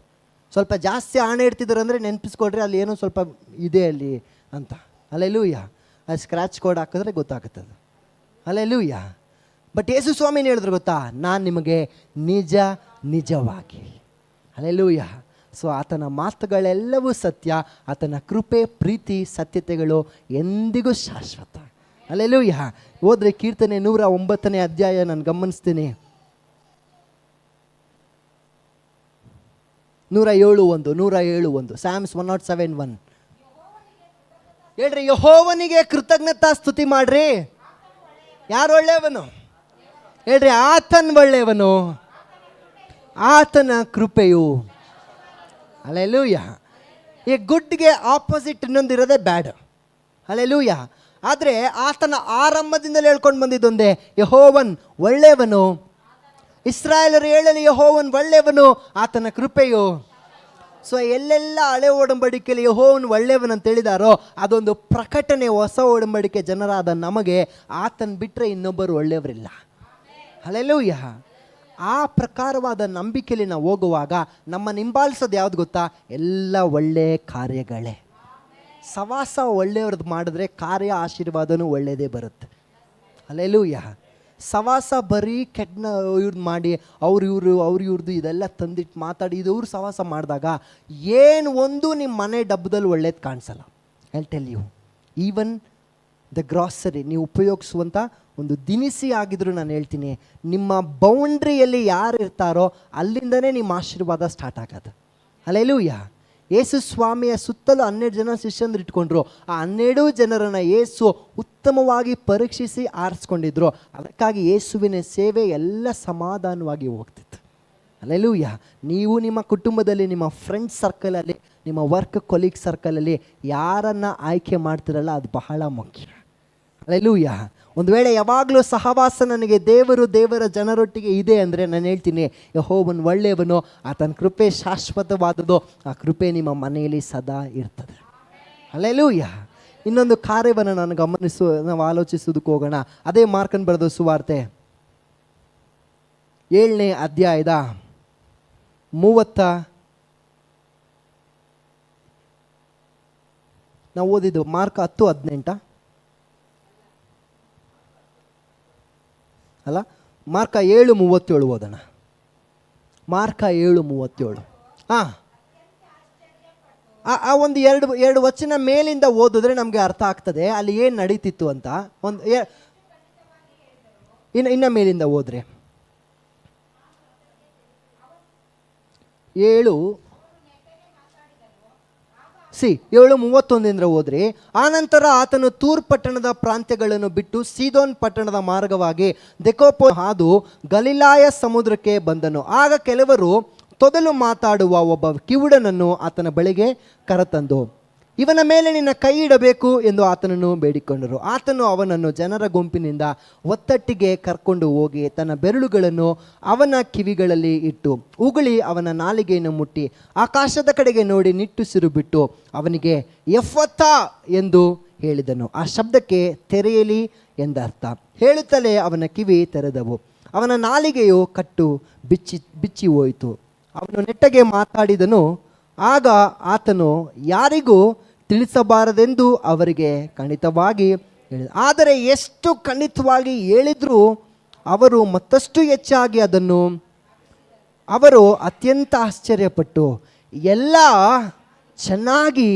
ಸ್ವಲ್ಪ ಜಾಸ್ತಿ ಆಣೆ ಇಡ್ತಿದ್ರು ಅಂದರೆ ನೆನಪಿಸ್ಕೊಡ್ರಿ, ಅಲ್ಲಿ ಏನೋ ಸ್ವಲ್ಪ ಇದೆ ಅಲ್ಲಿ ಅಂತ. ಹಲ್ಲೆಲೂಯಾ. ಅದು ಸ್ಕ್ರ್ಯಾಚ್ ಕೋಡ್ ಹಾಕಿದ್ರೆ ಗೊತ್ತಾಗುತ್ತದೆ. ಹಲ್ಲೆಲೂಯಾ. ಬಟ್ ಯೇಸು ಸ್ವಾಮಿ ಏನು ಹೇಳಿದ್ರು ಗೊತ್ತಾ? ನಾನು ನಿಮಗೆ ನಿಜ ನಿಜವಾಗಿ. ಹಲ್ಲೆಲೂಯಾ. ಸೊ ಆತನ ಮಾತುಗಳೆಲ್ಲವೂ ಸತ್ಯ, ಆತನ ಕೃಪೆ, ಪ್ರೀತಿ, ಸತ್ಯತೆಗಳು ಎಂದಿಗೂ ಶಾಶ್ವತ. ಹಲ್ಲೆಲೂಯಾ. ಹೋದ್ರೆ ಕೀರ್ತನೆ 109ನೇ ಅಧ್ಯಾಯ ನಾನು ಗಮನಿಸ್ತೀನಿ, 107:1 ಸ್ಯಾಮ್ಸ್ 107:1 ಹೇಳ್ರಿ, ಯೆಹೋವನಿಗೆ ಕೃತಜ್ಞತಾ ಸ್ತುತಿ ಮಾಡ್ರಿ. ಯಾರು ಒಳ್ಳೆಯವನು? ಹೇಳ್ರಿ, ಆತನ ಒಳ್ಳೆಯವನು, ಆತನ ಕೃಪೆಯು. ಹಲ್ಲೆಲೂಯಾ. ಈ ಗುಡ್ಗೆ ಆಪೋಸಿಟ್ ಇನ್ನೊಂದು ಇರೋದೇ ಬ್ಯಾಡ್. ಹಲ್ಲೆಲೂಯ. ಆದರೆ ಆತನ ಆರಂಭದಿಂದಲೇ ಹೇಳ್ಕೊಂಡು ಬಂದಿದ್ದೊಂದೇ, ಯೆಹೋವನ್ ಒಳ್ಳೆಯವನು, ಇಸ್ರಾಯೇಲರು ಹೇಳಲಿ ಯೆಹೋವನ್ ಒಳ್ಳೆಯವನು, ಆತನ ಕೃಪೆಯು. ಸೊ ಎಲ್ಲೆಲ್ಲ ಹಳೆ ಒಡಂಬಡಿಕೆಯಲ್ಲಿ ಯೆಹೋವನ್ ಒಳ್ಳೆಯವನು ಅಂತ ಹೇಳಿದಾರೋ ಅದೊಂದು ಪ್ರಕಟಣೆ ಹೊಸ ಒಡಂಬಡಿಕೆ ಜನರಾದ ನಮಗೆ. ಆತನ ಬಿಟ್ಟರೆ ಇನ್ನೊಬ್ಬರು ಒಳ್ಳೆಯವರಿಲ್ಲ. ಹಲ್ಲೆಲೂಯ. ಆ ಪ್ರಕಾರವಾದ ನಂಬಿಕೆಯಲ್ಲಿ ನಾವು ಹೋಗುವಾಗ ನಮ್ಮನ್ನು ಹಿಂಬಾಲಿಸೋದು ಯಾವುದು ಗೊತ್ತಾ? ಎಲ್ಲ ಒಳ್ಳೆಯ ಕಾರ್ಯಗಳೇ. ಸವಾಸ ಒಳ್ಳೆಯವ್ರದ್ದು ಮಾಡಿದ್ರೆ ಕಾರ್ಯ ಆಶೀರ್ವಾದನೂ ಒಳ್ಳೆಯದೇ ಬರುತ್ತೆ. ಹಲ್ಲೆಲೂಯ. ಸವಾಸ ಬರೀ ಕೆಟ್ಟ ಇವ್ರದ್ದು ಮಾಡಿ ಇವ್ರದ್ದು ಇದೆಲ್ಲ ತಂದಿಟ್ಟು ಮಾತಾಡಿ ಇವ್ರು ಸವಾಸ ಮಾಡಿದಾಗ ಏನು ಒಂದು ನಿಮ್ಮ ಮನೆ ಡಬ್ಬದಲ್ಲಿ ಒಳ್ಳೇದು ಕಾಣಿಸಲ್ಲ. I tell you, even the grocery ನೀವು ಉಪಯೋಗಿಸುವಂಥ ಒಂದು ದಿನಸಿ ಆಗಿದ್ರು ನಾನು ಹೇಳ್ತೀನಿ, ನಿಮ್ಮ ಬೌಂಡ್ರಿಯಲ್ಲಿ ಯಾರು ಇರ್ತಾರೋ ಅಲ್ಲಿಂದನೇ ನಿಮ್ಮ ಆಶೀರ್ವಾದ ಸ್ಟಾರ್ಟ್ ಆಗೋದು. ಹಲ್ಲೆಲೂಯ. ಯೇಸು ಸ್ವಾಮಿಯ ಸುತ್ತಲೂ 12 ಜನ ಶಿಷ್ಯಂದ್ರು ಇಟ್ಕೊಂಡ್ರು. ಆ 12 ಜನರನ್ನು ಯೇಸು ಉತ್ತಮವಾಗಿ ಪರೀಕ್ಷಿಸಿ ಆರಿಸ್ಕೊಂಡಿದ್ರು. ಅದಕ್ಕಾಗಿ ಯೇಸುವಿನ ಸೇವೆ ಎಲ್ಲ ಸಮಾಧಾನವಾಗಿ ಹೋಗ್ತಿತ್ತು. ಹಲ್ಲೆಲೂಯ. ನೀವು ನಿಮ್ಮ ಕುಟುಂಬದಲ್ಲಿ, ನಿಮ್ಮ ಫ್ರೆಂಡ್ಸ್ ಸರ್ಕಲಲ್ಲಿ, ನಿಮ್ಮ ವರ್ಕ್ ಕೊಲೀಗ್ ಸರ್ಕಲಲ್ಲಿ ಯಾರನ್ನು ಆಯ್ಕೆ ಮಾಡ್ತಿರಲ್ಲ ಅದು ಬಹಳ ಮುಖ್ಯ. ಹಲ್ಲೆಲೂಯ. ಒಂದು ವೇಳೆ ಯಾವಾಗಲೂ ಸಹವಾಸ ನನಗೆ ದೇವರ ಜನರೊಟ್ಟಿಗೆ ಇದೆ ಅಂದರೆ ನಾನು ಹೇಳ್ತೀನಿ, ಯೆಹೋವನು ಒಳ್ಳೆಯವನು, ಆತನ ಕೃಪೆ ಶಾಶ್ವತವಾದದ್ದು. ಆ ಕೃಪೆ ನಿಮ್ಮ ಮನೆಯಲ್ಲಿ ಸದಾ ಇರ್ತದೆ. ಹಲ್ಲೆಲೂಯ. ಇನ್ನೊಂದು ಕಾರ್ಯವನ್ನು ನಾವು ಆಲೋಚಿಸೋದಕ್ಕೆ ಹೋಗೋಣ. ಅದೇ ಮಾರ್ಕನ್ ಬರೆದ ಸುವಾರ್ತೆ 7ನೇ ಅಧ್ಯಾಯದ 30 ನಾವು ಓದಿದ್ದು ಮಾರ್ಕ 10:18 ಅಲ್ಲ, ಮಾರ್ಕ 7:37 ಓದೋಣ. ಮಾರ್ಕ 7:37. ಆ ಒಂದು ಎರಡು ವಚನ ಮೇಲಿಂದ ಓದಿದ್ರೆ ನಮಗೆ ಅರ್ಥ ಆಗ್ತದೆ ಅಲ್ಲಿ ಏನು ನಡೀತಿತ್ತು ಅಂತ. ಇನ್ನು ಮೇಲಿಂದ ಓದ್ರೆ 7:31 ಹೋದ್ರಿ. ಆನಂತರ ಆತನು ತೂರ್ ಪಟ್ಟಣದ ಪ್ರಾಂತ್ಯಗಳನ್ನು ಬಿಟ್ಟು ಸೀದೋನ್ ಪಟ್ಟಣದ ಮಾರ್ಗವಾಗಿ ದೆಕೋಪೋ ಹಾದು ಗಲಿಲಾಯ ಸಮುದ್ರಕ್ಕೆ ಬಂದನು. ಆಗ ಕೆಲವರು ತೊದಲು ಮಾತಾಡುವ ಒಬ್ಬ ಕಿವುಡನನ್ನು ಆತನ ಬಳಿಗೆ ಕರೆತಂದು, ಇವನ ಮೇಲೆ ನಿನ್ನ ಕೈ ಇಡಬೇಕು ಎಂದು ಆತನನ್ನು ಬೇಡಿಕೊಂಡರು. ಆತನು ಅವನನ್ನು ಜನರ ಗುಂಪಿನಿಂದ ಒತ್ತಟ್ಟಿಗೆ ಕರ್ಕೊಂಡು ಹೋಗಿ ತನ್ನ ಬೆರಳುಗಳನ್ನು ಅವನ ಕಿವಿಗಳಲ್ಲಿ ಇಟ್ಟು ಉಗುಳಿ ಅವನ ನಾಲಿಗೆಯನ್ನು ಮುಟ್ಟಿ ಆಕಾಶದ ಕಡೆಗೆ ನೋಡಿ ನಿಟ್ಟುಸಿರು ಬಿಟ್ಟು ಅವನಿಗೆ ಎಫ್ಫಥಾ ಎಂದು ಹೇಳಿದನು. ಆ ಶಬ್ದಕ್ಕೆ ತೆರೆಯಲಿ ಎಂದರ್ಥ. ಹೇಳುತ್ತಲೇ ಅವನ ಕಿವಿ ತೆರೆದವು. ಅವನ ನಾಲಿಗೆಯು ಕಟ್ಟು ಬಿಚ್ಚಿ ಹೋಯಿತು. ಅವನು ನೆಟ್ಟಗೆ ಮಾತಾಡಿದನು. ಆಗ ಆತನು ಯಾರಿಗೂ ತಿಳಿಸಬಾರದೆಂದು ಅವರಿಗೆ ಖಂಡಿತವಾಗಿ ಹೇಳಿದ. ಆದರೆ ಎಷ್ಟು ಖಂಡಿತವಾಗಿ ಹೇಳಿದರೂ ಅವರು ಮತ್ತಷ್ಟು ಹೆಚ್ಚಾಗಿ ಅವರು ಅತ್ಯಂತ ಆಶ್ಚರ್ಯಪಟ್ಟು, ಎಲ್ಲ ಚೆನ್ನಾಗಿ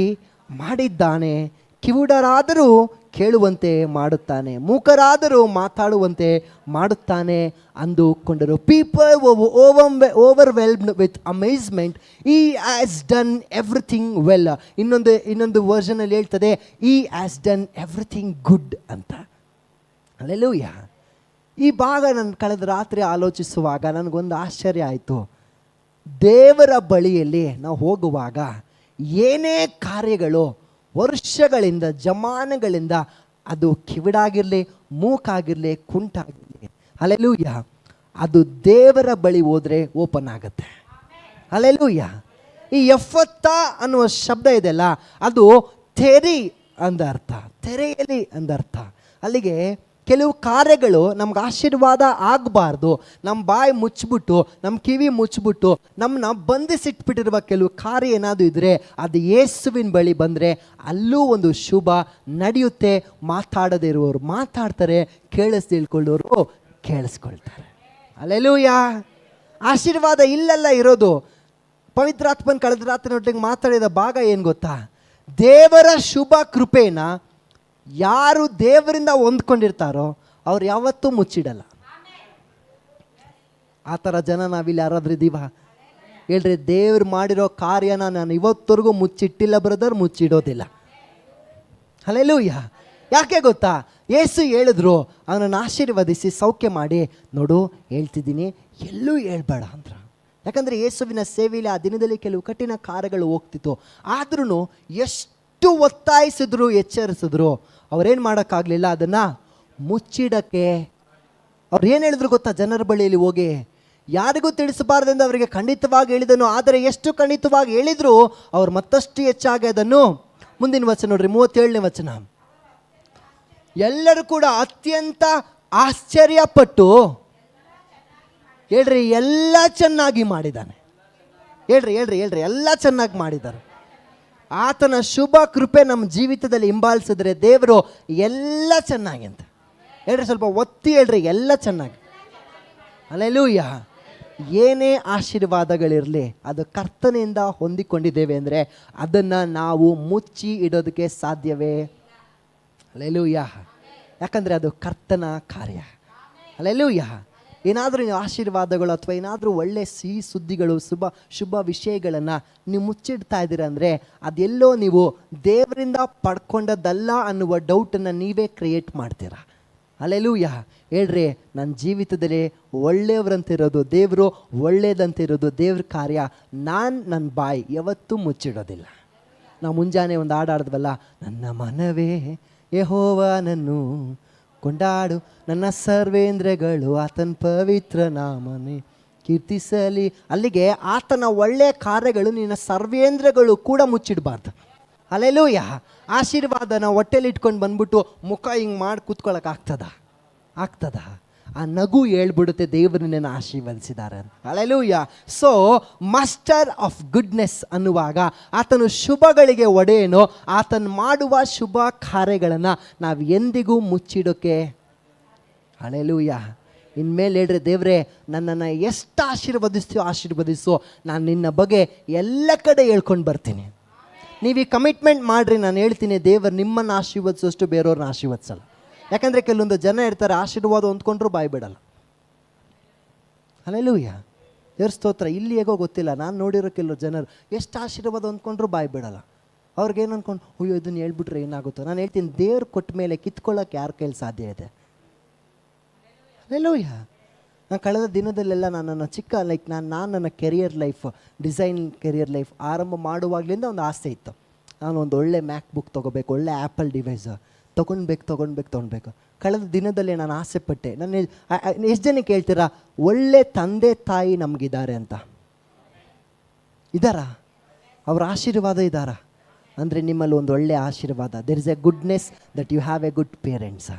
ಮಾಡಿದ್ದಾನೆ, ಕಿವುಡರಾದರೂ ಕೇಳುವಂತೆ ಮಾಡುತ್ತಾನೆ, ಮೂಕರಾದರೂ ಮಾತಾಡುವಂತೆ ಮಾಡುತ್ತಾನೆ ಅಂದುಕೊಂಡರು. ಪೀಪಲ್ ಓವರ್ವೆಲ್ಮ್ಡ್ ವಿತ್ ಅಮೇಜ್ಮೆಂಟ್, ಈ ಹ್ಯಾಸ್ ಡನ್ ಎವ್ರಿಥಿಂಗ್ ವೆಲ್. ಇನ್ನೊಂದು ವರ್ಷನಲ್ಲಿ ಹೇಳ್ತದೆ, ಈ ಹ್ಯಾಸ್ ಡನ್ ಎವ್ರಿಥಿಂಗ್ ಗುಡ್ ಅಂತ. ಹಲ್ಲೆಲೂಯ. ಈ ಭಾಗ ನಾನು ಕಳೆದ ರಾತ್ರಿ ಆಲೋಚಿಸುವಾಗ ನನಗೊಂದು ಆಶ್ಚರ್ಯ ಆಯಿತು. ದೇವರ ಬಳಿಯಲ್ಲಿ ನಾವು ಹೋಗುವಾಗ ಏನೇ ಕಾರ್ಯಗಳು ವರ್ಷಗಳಿಂದ ಜಮಾನಗಳಿಂದ ಅದು ಕಿವಿಡಾಗಿರಲಿ, ಮೂಕಾಗಿರಲಿ, ಕುಂಟಾಗಿರಲಿ, ಹಲ್ಲೆಲೂಯ, ಅದು ದೇವರ ಬಳಿ ಹೋದರೆ ಓಪನ್ ಆಗುತ್ತೆ. ಹಲ್ಲೆಲೂಯ. ಈ ಎಫ್ಫಥಾ ಅನ್ನುವ ಶಬ್ದ ಇದೆಯಲ್ಲ, ಅದು ತೆರಿ ಅಂದರ್ಥ, ತೆರೆಯಲಿ ಅಂದರ್ಥ. ಅಲ್ಲಿಗೆ ಕೆಲವು ಕಾರ್ಯಗಳು ನಮ್ಗೆ ಆಶೀರ್ವಾದ ಆಗಬಾರ್ದು, ನಮ್ಮ ಬಾಯಿ ಮುಚ್ಚಿಬಿಟ್ಟು, ನಮ್ಮ ಕಿವಿ ಮುಚ್ಚಿಬಿಟ್ಟು ನಮ್ಮನ್ನ ಬಂಧಿಸಿಟ್ಬಿಟ್ಟಿರುವ ಕೆಲವು ಕಾರ್ಯ ಏನಾದರೂ ಇದ್ದರೆ ಅದು ಯೇಸುವಿನ ಬಳಿ ಬಂದರೆ ಅಲ್ಲೂ ಒಂದು ಶುಭ ನಡೆಯುತ್ತೆ. ಮಾತಾಡದೇ ಇರುವವರು ಮಾತಾಡ್ತಾರೆ, ಕೇಳಿಸ್ದಿಳ್ಕೊಳ್ಳೋರು ಕೇಳಿಸ್ಕೊಳ್ತಾರೆ. ಹಲ್ಲೆಲೂಯ. ಆಶೀರ್ವಾದ ಇಲ್ಲೆಲ್ಲ ಇರೋದು. ಪವಿತ್ರಾತ್ಮನ ಕಳೆದ ರಾತ್ರಿನೊಟ್ಟಿಗೆ ಮಾತಾಡಿದ ಭಾಗ ಏನು ಗೊತ್ತಾ? ದೇವರ ಶುಭ ಕೃಪೆನ ಯಾರು ದೇವರಿಂದ ಹೊಂದ್ಕೊಂಡಿರ್ತಾರೋ ಅವ್ರು ಯಾವತ್ತೂ ಮುಚ್ಚಿಡಲ್ಲ. ಆ ಥರ ಜನ ನಾವಿಲ್ಲಿ ಯಾರಾದ್ರೂ ಇದ್ದೀವ ಹೇಳ್ರಿ? ದೇವ್ರು ಮಾಡಿರೋ ಕಾರ್ಯನ ನಾನು ಇವತ್ತವರೆಗೂ ಮುಚ್ಚಿಟ್ಟಿಲ್ಲ ಬ್ರದರ್, ಮುಚ್ಚಿಡೋದಿಲ್ಲ. ಹಲ್ಲೆಲೂಯ. ಯಾಕೆ ಗೊತ್ತಾ? ಯೇಸು ಹೇಳಿದ್ರು, ಅವನನ್ನು ಆಶೀರ್ವದಿಸಿ ಸೌಖ್ಯ ಮಾಡಿ, ನೋಡು ಹೇಳ್ತಿದ್ದೀನಿ ಎಲ್ಲೂ ಹೇಳ್ಬೇಡ ಅಂದ್ರ. ಯಾಕಂದರೆ ಯೇಸುವಿನ ಸೇವೆಯಲ್ಲಿ ಆ ದಿನದಲ್ಲಿ ಕೆಲವು ಕಠಿಣ ಕಾರ್ಯಗಳು ಹೋಗ್ತಿತ್ತು. ಆದ್ರೂ ಎಷ್ಟು ಒತ್ತಾಯಿಸಿದ್ರು, ಎಚ್ಚರಿಸಿದ್ರು, ಅವ್ರೇನು ಮಾಡೋಕ್ಕಾಗಲಿಲ್ಲ, ಅದನ್ನು ಮುಚ್ಚಿಡಕ್ಕೆ. ಅವ್ರು ಏನು ಹೇಳಿದ್ರು ಗೊತ್ತಾ? ಜನರ ಬಳಿಯಲ್ಲಿ ಹೋಗಿ ಯಾರಿಗೂ ತಿಳಿಸಬಾರ್ದೆಂದು ಅವರಿಗೆ ಖಂಡಿತವಾಗಿ ಹೇಳಿದನು. ಆದರೆ ಎಷ್ಟು ಖಂಡಿತವಾಗಿ ಹೇಳಿದ್ರು ಅವ್ರು ಮತ್ತಷ್ಟು ಹೆಚ್ಚಾಗಿ ಅದನ್ನು, ಮುಂದಿನ ವಚನ ನೋಡ್ರಿ, 37ನೇ ವಚನ. ಎಲ್ಲರೂ ಕೂಡ ಅತ್ಯಂತ ಆಶ್ಚರ್ಯಪಟ್ಟು, ಹೇಳ್ರಿ ಎಲ್ಲ ಚೆನ್ನಾಗಿ ಮಾಡಿದ್ದಾನೆ. ಹೇಳ್ರಿ ಹೇಳ್ರಿ ಹೇಳ್ರಿ ಎಲ್ಲ ಚೆನ್ನಾಗಿ ಮಾಡಿದ್ದಾರೆ. ಆತನ ಶುಭ ಕೃಪೆ ನಮ್ಮ ಜೀವಿತದಲ್ಲಿ ಹಿಂಬಾಲಿಸಿದ್ರೆ ದೇವರು ಎಲ್ಲ ಚೆನ್ನಾಗಿ ಅಂತ ಹೇಳ್ರಿ. ಸ್ವಲ್ಪ ಒತ್ತಿ ಹೇಳ್ರಿ, ಎಲ್ಲ ಚೆನ್ನಾಗಿ. ಹಲ್ಲೆಲೂಯಾ. ಏನೇ ಆಶೀರ್ವಾದಗಳಿರಲಿ ಅದು ಕರ್ತನಿಂದ ಹೊಂದಿಕೊಂಡಿದ್ದೇವೆ ಅಂದರೆ ಅದನ್ನು ನಾವು ಮುಚ್ಚಿ ಇಡೋದಕ್ಕೆ ಸಾಧ್ಯವೇ? ಹಲ್ಲೆಲೂಯಾ. ಯಾಕಂದರೆ ಅದು ಕರ್ತನ ಕಾರ್ಯ. ಹಲ್ಲೆಲೂಯಾ. ಏನಾದರೂ ನೀವು ಆಶೀರ್ವಾದಗಳು ಅಥವಾ ಏನಾದರೂ ಒಳ್ಳೆ ಸಿಹಿ ಸುದ್ದಿಗಳು, ಶುಭ ವಿಷಯಗಳನ್ನು ನೀವು ಮುಚ್ಚಿಡ್ತಾ ಇದ್ದೀರ ಅಂದರೆ ಅದೆಲ್ಲೋ ನೀವು ದೇವರಿಂದ ಪಡ್ಕೊಂಡದ್ದಲ್ಲ ಅನ್ನುವ ಡೌಟನ್ನು ನೀವೇ ಕ್ರಿಯೇಟ್ ಮಾಡ್ತೀರಾ. ಹಲ್ಲೆಲೂಯಾ. ಹೇಳ್ರಿ, ನನ್ನ ಜೀವಿತದಲ್ಲಿ ಒಳ್ಳೆಯವರಂತಿರೋದು ದೇವರು, ಒಳ್ಳೆಯದಂತಿರೋದು ದೇವ್ರ ಕಾರ್ಯ. ನನ್ನ ಬಾಯಿ ಯಾವತ್ತೂ ಮುಚ್ಚಿಡೋದಿಲ್ಲ. ನಾವು ಮುಂಜಾನೆ ಒಂದು ಹಾಡಾಡಿದ್ವಲ್ಲ, ನನ್ನ ಮನವೇ ಯೆಹೋವನನ್ನು ಕೊಂಡಾಡು, ನನ್ನ ಸರ್ವೇಂದ್ರಗಳು ಆತನ ಪವಿತ್ರ ನಾಮನೇ ಕೀರ್ತಿಸಲಿ. ಅಲ್ಲಿಗೆ ಆತನ ಒಳ್ಳೆಯ ಕಾರ್ಯಗಳು ನಿನ್ನ ಸರ್ವೇಂದ್ರಗಳು ಕೂಡ ಮುಚ್ಚಿಡಬಾರ್ದು. ಹಲ್ಲೆಲೂಯಾ. ಆಶೀರ್ವಾದನ ಹೊಟ್ಟೆಲಿ ಇಟ್ಕೊಂಡು ಬಂದ್ಬಿಟ್ಟು ಮುಖ ಹಿಂಗೆ ಮಾಡಿ ಕೂತ್ಕೊಳ್ಳೋಕ್ಕಾಗ್ತದ? ಆ ನಗು ಹೇಳ್ಬಿಡುತ್ತೆ ದೇವರು ನಿನ್ನನ್ನು ಆಶೀರ್ವದಿಸಿದ್ದಾರೆ. Hallelujah. So master of goodness ಅನ್ನುವಾಗ ಆತನು ಶುಭಗಳಿಗೆ ಒಡೆಯನೋ, ಆತನು ಮಾಡುವ ಶುಭ ಕಾರ್ಯಗಳನ್ನು ನಾವು ಎಂದಿಗೂ ಮುಚ್ಚಿಡೋಕೆ. ಹಲ್ಲೆಲೂಯಾ. ಇನ್ಮೇಲೆ ಹೇಳ್ರಿ, ದೇವರೇ ನನ್ನನ್ನು ಎಷ್ಟು ಆಶೀರ್ವದಿಸೋ ನಾನು ನಿನ್ನ ಬಗ್ಗೆ ಎಲ್ಲ ಕಡೆ ಹೇಳ್ಕೊಂಡು ಬರ್ತೀನಿ. ನೀವು ಈ ಕಮಿಟ್ಮೆಂಟ್ ಮಾಡಿರಿ, ನಾನು ಹೇಳ್ತೀನಿ ದೇವರು ನಿಮ್ಮನ್ನು ಆಶೀರ್ವದಿಸೋಷ್ಟು ಬೇರೆಯವ್ರನ್ನ ಆಶೀರ್ವದಿಸಲ್ಲ. ಯಾಕಂದರೆ ಕೆಲವೊಂದು ಜನ ಇರ್ತಾರೆ, ಆಶೀರ್ವಾದ ಹೊಂದ್ಕೊಂಡ್ರು ಬಾಯಿ ಬಿಡಲ್ಲ. ಹಲ್ಲೆಲೂಯಾ. ದೇವ್ರ ಸ್ತೋತ್ರ. ಇಲ್ಲಿ ಹೇಗೋ ಗೊತ್ತಿಲ್ಲ, ನಾನು ನೋಡಿರೋ ಕೆಲವು ಜನರು ಎಷ್ಟು ಆಶೀರ್ವಾದ ಹೊಂದ್ಕೊಂಡ್ರು ಬಾಯಿ ಬಿಡಲ್ಲ. ಅವ್ರಿಗೇನು ಅಂದ್ಕೊಂಡು, ಅಯ್ಯೋ ಇದನ್ನು ಹೇಳ್ಬಿಟ್ರೆ ಏನಾಗುತ್ತೋ? ನಾನು ಹೇಳ್ತೀನಿ, ದೇವ್ರು ಕೊಟ್ಟ ಮೇಲೆ ಕಿತ್ಕೊಳ್ಳೋಕೆ ಯಾರ ಕೈಲಿ ಸಾಧ್ಯ ಇದೆ? ಹಲ್ಲೆಲೂಯಾ. ನಾನು ಕಳೆದ ದಿನದಲ್ಲೆಲ್ಲ ನನ್ನ ಚಿಕ್ಕ ನಾನು ನನ್ನ career life, design career life ಆರಂಭ ಮಾಡುವಾಗಲಿಂದ ಒಂದು ಆಸೆ ಇತ್ತು. ನಾನು ಒಂದು ಒಳ್ಳೆ ಮ್ಯಾಕ್ ಬುಕ್ ತೊಗೋಬೇಕು, ಒಳ್ಳೆ ಆ್ಯಪಲ್ ಡಿವೈಸ್ ತೊಗೊಳ್ಬೇಕು. ಕಳೆದ ದಿನದಲ್ಲಿ ನಾನು ಆಸೆ ಪಟ್ಟೆ. ನಾನು ಎಷ್ಟು ಜನಕ್ಕೆ ಹೇಳ್ತೀರಾ ಒಳ್ಳೆ ತಂದೆ ತಾಯಿ ನಮಗಿದ್ದಾರೆ ಅಂತ? ಇದ್ದಾರಾ? ಅವ್ರ ಆಶೀರ್ವಾದ ಇದ್ದಾರಾ? ಅಂದರೆ ನಿಮ್ಮಲ್ಲಿ ಒಂದು ಒಳ್ಳೆ ಆಶೀರ್ವಾದ. There is a goodness that you have a good parents.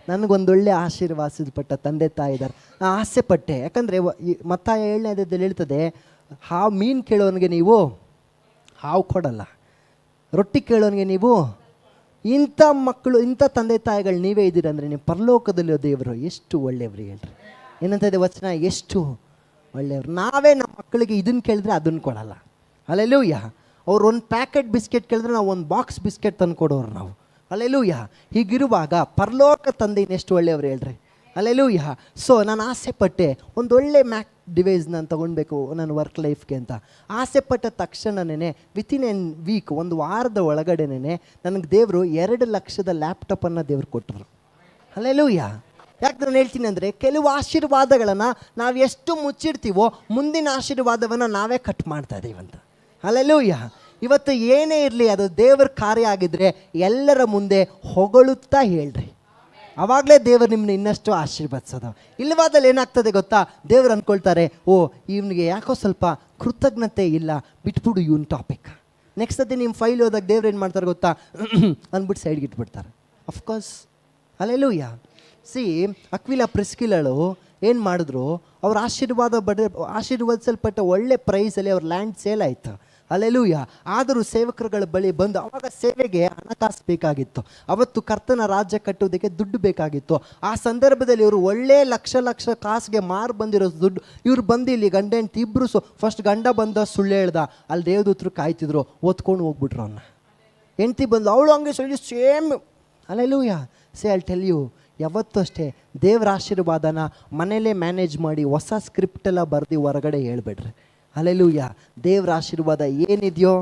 ನನಗೊಂದೊಳ್ಳೆ ಆಶೀರ್ವಾದಿಸಲ್ಪಟ್ಟ ತಂದೆ ತಾಯಿ ಇದ್ದಾರೆ. ನಾನು ಆಸೆ ಪಟ್ಟೆ. ಯಾಕಂದರೆ ಮತ್ತಾಯ 7ನೇ ಅಧ್ಯಾಯದಲ್ಲಿ ಹೇಳ್ತದೆ, ಮೀನು ಕೇಳೋನಿಗೆ ನೀವು ಹಾವು ಕೊಡಲ್ಲ, ರೊಟ್ಟಿ ಕೇಳೋನಿಗೆ ನೀವು. ಇಂಥ ಮಕ್ಕಳು, ಇಂಥ ತಂದೆ ತಾಯಿಗಳು ನೀವೇ ಇದ್ದೀರಂದರೆ ನೀವು ಪರಲೋಕದಲ್ಲಿರೋ ದೇವರು ಎಷ್ಟು ಒಳ್ಳೆಯವ್ರು ಹೇಳ್ರಿ. ಏನಂತ ಇದೆ ವಚನ? ಎಷ್ಟು ಒಳ್ಳೆಯವ್ರು. ನಾವೇ ನಮ್ಮ ಮಕ್ಕಳಿಗೆ ಇದನ್ನು ಕೇಳಿದ್ರೆ ಅದನ್ನು ಕೊಡಲ್ಲ. ಹಲ್ಲೆಲೂಯಾ. ಅವ್ರು ಒಂದು ಪ್ಯಾಕೆಟ್ ಬಿಸ್ಕೆಟ್ ಕೇಳಿದ್ರೆ ನಾವು ಒಂದು ಬಾಕ್ಸ್ ಬಿಸ್ಕೆಟ್ ತಂದು ಕೊಡೋರು ನಾವು. ಹಲ್ಲೆಲೂಯಾ. ಹೀಗಿರುವಾಗ ಪರಲೋಕ ತಂದೆ ಇನ್ನೆಷ್ಟು ಒಳ್ಳೆಯವ್ರು ಹೇಳ್ರಿ. ಹಲ್ಲೆಲೂಯಾ. ಸೊ ನಾನು ಆಸೆ ಪಟ್ಟೆ ಒಂದೊಳ್ಳೆ ಮ್ಯಾಕ್ ಡಿವೈಸ್ ನಾನು ತೊಗೊಳ್ಬೇಕು ನನ್ನ ವರ್ಕ್ ಲೈಫ್ಗೆ ಅಂತ. ಆಸೆ ಪಟ್ಟ ತಕ್ಷಣನೇ ವಿತಿನ್ ಎನ್ ವೀಕ್, ಒಂದು ವಾರದ ಒಳಗಡೆನೇ ನನಗೆ ದೇವರು 2 ಲಕ್ಷದ ಲ್ಯಾಪ್ಟಾಪನ್ನು ದೇವ್ರು ಕೊಟ್ಟರು. ಹಲ್ಲೆಲೂಯಾ. ಯಾಕೆ ನಾನು ಹೇಳ್ತೀನಿ ಅಂದರೆ, ಕೆಲವು ಆಶೀರ್ವಾದಗಳನ್ನು ನಾವು ಎಷ್ಟು ಮುಚ್ಚಿಡ್ತೀವೋ ಮುಂದಿನ ಆಶೀರ್ವಾದವನ್ನು ನಾವೇ ಕಟ್ ಮಾಡ್ತಾ ಇದ್ದೀವಂತ. ಹಲ್ಲೆಲೂಯಾ. ಇವತ್ತು ಏನೇ ಇರಲಿ ಅದು ದೇವರ ಕಾರ್ಯ ಆಗಿದ್ದರೆ ಎಲ್ಲರ ಮುಂದೆ ಹೊಗಳುತ್ತಾ ಹೇಳ್ರಿ. ಆವಾಗಲೇ ದೇವರು ನಿಮ್ಮನ್ನ ಇನ್ನಷ್ಟು ಆಶೀರ್ವದಿಸೋದು. ಇಲ್ಲವಾದಲ್ಲಿ ಏನಾಗ್ತದೆ ಗೊತ್ತಾ? ದೇವರು ಅಂದ್ಕೊಳ್ತಾರೆ, ಓ ಇವನಿಗೆ ಯಾಕೋ ಸ್ವಲ್ಪ ಕೃತಜ್ಞತೆ ಇಲ್ಲ, ಬಿಟ್ಬಿಡು ಇವನ್ ಟಾಪಿಕ್. ನೆಕ್ಸ್ಟ್ ಸತಿ ನಿಮ್ಮ ಫೈಲ್ ಹೋದಾಗ ದೇವ್ರು ಏನು ಮಾಡ್ತಾರೆ ಗೊತ್ತಾ? ಅಂದ್ಬಿಟ್ಟು ಸೈಡ್ಗೆ ಇಟ್ಬಿಡ್ತಾರೆ. ಅಫ್ಕೋರ್ಸ್. ಹಲ್ಲೆಲೂಯಾ. ಸಿ ಅಕ್ವಿಲಾ ಪ್ರಿಸ್ಕಿಲಳು ಏನು ಮಾಡಿದ್ರು, ಅವ್ರ ಆಶೀರ್ವದಿಸಲ್ಪಟ್ಟ ಒಳ್ಳೆ ಪ್ರೈಸಲ್ಲಿ ಅವ್ರ ಲ್ಯಾಂಡ್ ಸೇಲ್ ಆಯಿತು. ಹಲ್ಲೆಲೂಯಾ. ಆದರೂ ಸೇವಕರುಗಳ ಬಳಿ ಬಂದು, ಅವಾಗ ಸೇವೆಗೆ ಹಣಕಾಸು ಬೇಕಾಗಿತ್ತು. ಅವತ್ತು ಕರ್ತನ ರಾಜ್ಯ ಕಟ್ಟುವುದಕ್ಕೆ ದುಡ್ಡು ಬೇಕಾಗಿತ್ತು. ಆ ಸಂದರ್ಭದಲ್ಲಿ ಇವರು ಒಳ್ಳೆ ಲಕ್ಷ ಕಾಸಿಗೆ ಮಾರು ಬಂದಿರೋ ದುಡ್ಡು ಇವ್ರು ಬಂದು ಇಲ್ಲಿ ಗಂಡ ಹೆಂಡ್ತಿ ಇಬ್ಬರು ಫಸ್ಟ್ ಗಂಡ ಬಂದ ಸುಳ್ಳು ಹೇಳ್ದ, ಅಲ್ಲಿ ದೇವದೂತರು ಕಾಯ್ತಿದ್ರು, ಓದ್ಕೊಂಡು ಹೋಗ್ಬಿಟ್ರು ಅವನ್ನ. ಹೆಂಡ್ತಿ ಬಂದು ಅವಳು ಹಂಗೆ ಸುಳ್ಳು same. Hallelujah. Say I tell you, ಯಾವತ್ತೂ ಅಷ್ಟೇ ದೇವರ ಆಶೀರ್ವಾದನ ಮನೇಲೇ ಮ್ಯಾನೇಜ್ ಮಾಡಿ ಹೊಸ ಸ್ಕ್ರಿಪ್ಟೆಲ್ಲ ಬರೆದು ಹೊರಗಡೆ ಹೇಳ್ಬೇಡ್ರಿ. ಹಲ್ಲೆಲೂಯಾ. ದೇವರ ಆಶೀರ್ವಾದ ಏನಿದೆಯೋ,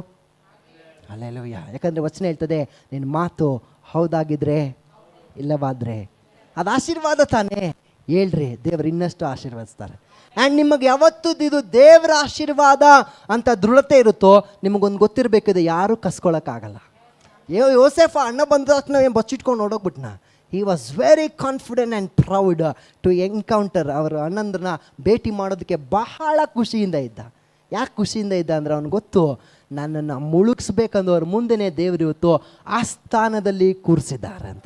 ಹಲ್ಲೆಲೂಯಾ. ಯಾಕಂದರೆ ವಚನ ಹೇಳ್ತದೆ, ನಿನ್ನ ಮಾತು ಹೌದಾಗಿದ್ರೆ ಇಲ್ಲವಾದರೆ ಅದು ಆಶೀರ್ವಾದ ತಾನೇ. ಹೇಳ್ರಿ, ದೇವರು ಇನ್ನಷ್ಟು ಆಶೀರ್ವದಿಸ್ತಾರೆ. ಆ್ಯಂಡ್ ನಿಮಗೆ ಯಾವತ್ತೂ ಇದು ದೇವರ ಆಶೀರ್ವಾದ ಅಂತ ದೃಢತೆ ಇರುತ್ತೋ, ನಿಮಗೊಂದು ಗೊತ್ತಿರಬೇಕಿದೆ, ಯಾರೂ ಕಸ್ಕೊಳಕ್ಕಾಗಲ್ಲ. ಯೋಸೇಫ ಅಣ್ಣ ಬಂದ ತಕ್ಷಣ ಏನು ಬಚ್ಚಿಟ್ಕೊಂಡು ನೋಡೋಗ್ಬಿಟ್ನ. He was very confident and proud to encounter. ಅವರ ಅಣ್ಣಂದ್ರನ್ನ ಭೇಟಿ ಮಾಡೋದಕ್ಕೆ ಬಹಳ ಖುಷಿಯಿಂದ ಇದ್ದ. ಯಾಕೆ ಖುಷಿಯಿಂದ ಇದ್ದ ಅಂದರೆ ಅವ್ನಿಗೆ ಗೊತ್ತು, ನನ್ನನ್ನು ಮುಳುಗಿಸ್ಬೇಕಂದವ್ರ ಮುಂದೆನೇ ದೇವರು ಇವತ್ತು ಆ ಸ್ಥಾನದಲ್ಲಿ ಕೂರಿಸಿದ್ದಾರೆ ಅಂತ.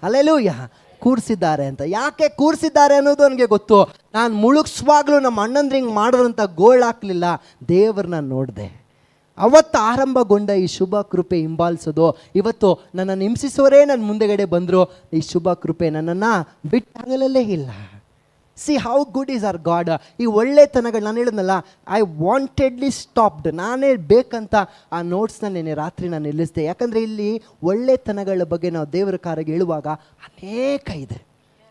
ಹಲ್ಲೆಲೂಯಾ, ಕೂರಿಸಿದ್ದಾರೆ ಅಂತ. ಯಾಕೆ ಕೂರಿಸಿದ್ದಾರೆ ಅನ್ನೋದು ನನಗೆ ಗೊತ್ತು. ನಾನು ಮುಳುಗಿಸುವಾಗಲೂ ನಮ್ಮ ಅಣ್ಣಂದ್ರೆ ಹಿಂಗೆ ಮಾಡಿದ್ರಂತ ಗೋಳಾಕಲಿಲ್ಲ, ದೇವ್ರನ್ನ ನೋಡಿದೆ. ಅವತ್ತು ಆರಂಭಗೊಂಡ ಈ ಶುಭ ಕೃಪೆ ಹಿಂಬಾಲಿಸೋದು, ಇವತ್ತು ನನ್ನನ್ನು ಹಿಂಸಿಸೋರೇ ನನ್ನ ಮುಂದೆಗಡೆ ಬಂದರು, ಈ ಶುಭ ಕೃಪೆ ನನ್ನನ್ನು ಬಿಟ್ಟಾಗಲೇ ಇಲ್ಲ. C how good is our God. ಈ ಒಳ್ಳೆತನಗಳು ನಾನು ಹೇಳಿದ್ನಲ್ಲ, ಐ ವಾಂಟೆಡ್ಲಿ ಸ್ಟಾಪ್ಡ್. ನಾನೇ ಬೇಕಂತ ಆ ನೋಟ್ಸ್ನ ನೆನೆ ರಾತ್ರಿ ನಾನು ನಿಲ್ಲಿಸಿದೆ. ಯಾಕಂದರೆ ಇಲ್ಲಿ ಒಳ್ಳೆತನಗಳ ಬಗ್ಗೆ ನಾವು ದೇವರ ಕಾರ್ಯಕ್ಕೆ ಹೇಳುವಾಗ ಅನೇಕ ಇದೆ,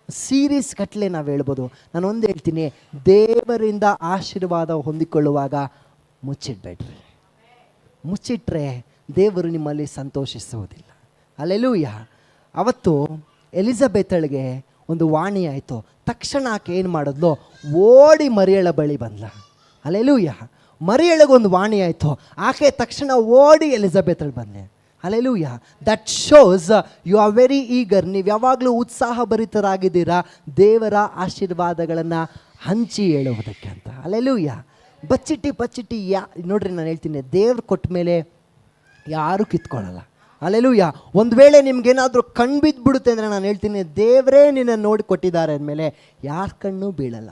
ಸೀರೀಸ್ ಕಟ್ಲೆ ನಾವು ಹೇಳ್ಬೋದು. ನಾನು ಒಂದು ಹೇಳ್ತೀನಿ, ದೇವರಿಂದ ಆಶೀರ್ವಾದ ಹೊಂದಿಕೊಳ್ಳುವಾಗ ಮುಚ್ಚಿಡಬೇಡ್ರಿ. ಮುಚ್ಚಿಟ್ರೆ ದೇವರು ನಿಮ್ಮಲ್ಲಿ ಸಂತೋಷಿಸುವುದಿಲ್ಲ. ಹಲ್ಲೆಲೂಯಾ. ಅವತ್ತು ಎಲಿಜಬೆತಳಿಗೆ ಒಂದು ವಾಣಿ ಆಯಿತು. ತಕ್ಷಣ ಆಕೆ ಏನು ಮಾಡಿದ್ಲು, ಓಡಿ ಮರಿಯಳ ಬಳಿ ಬಂದ್ಲ. ಹಲ್ಲೆಲೂಯಾ. ಮರಿಯಳಿಗೊಂದು ವಾಣಿ ಆಯಿತು, ಆಕೆ ತಕ್ಷಣ ಓಡಿ ಎಲಿಜಬೆತಳು ಬಂದೆ. Hallelujah. That shows you are very eager. ನೀವು ಯಾವಾಗಲೂ ಉತ್ಸಾಹಭರಿತರಾಗಿದ್ದೀರಾ ದೇವರ ಆಶೀರ್ವಾದಗಳನ್ನು ಹಂಚಿ ಹೇಳುವುದಕ್ಕೆ ಅಂತ. ಹಲ್ಲೆಲೂಯಾ. ಬಚ್ಚಿಟ್ಟು ನೋಡ್ರಿ, ನಾನು ಹೇಳ್ತೀನಿ, ದೇವ್ರು ಕೊಟ್ಟ ಮೇಲೆ ಯಾರೂ ಕಿತ್ಕೊಳ್ಳಲ್ಲ. ಹಲ್ಲೆಲೂಯಾ. ಒಂದು ವೇಳೆ ನಿಮ್ಗೇನಾದರೂ ಕಣ್ಣು ಬಿದ್ದುಬಿಡುತ್ತೆ ಅಂದರೆ ನಾನು ಹೇಳ್ತೀನಿ, ದೇವರೇ ನಿನ್ನನ್ನು ನೋಡಿ ಕೊಟ್ಟಿದ್ದಾರೆ ಅಂದಮೇಲೆ ಯಾರ ಕಣ್ಣು ಬೀಳಲ್ಲ.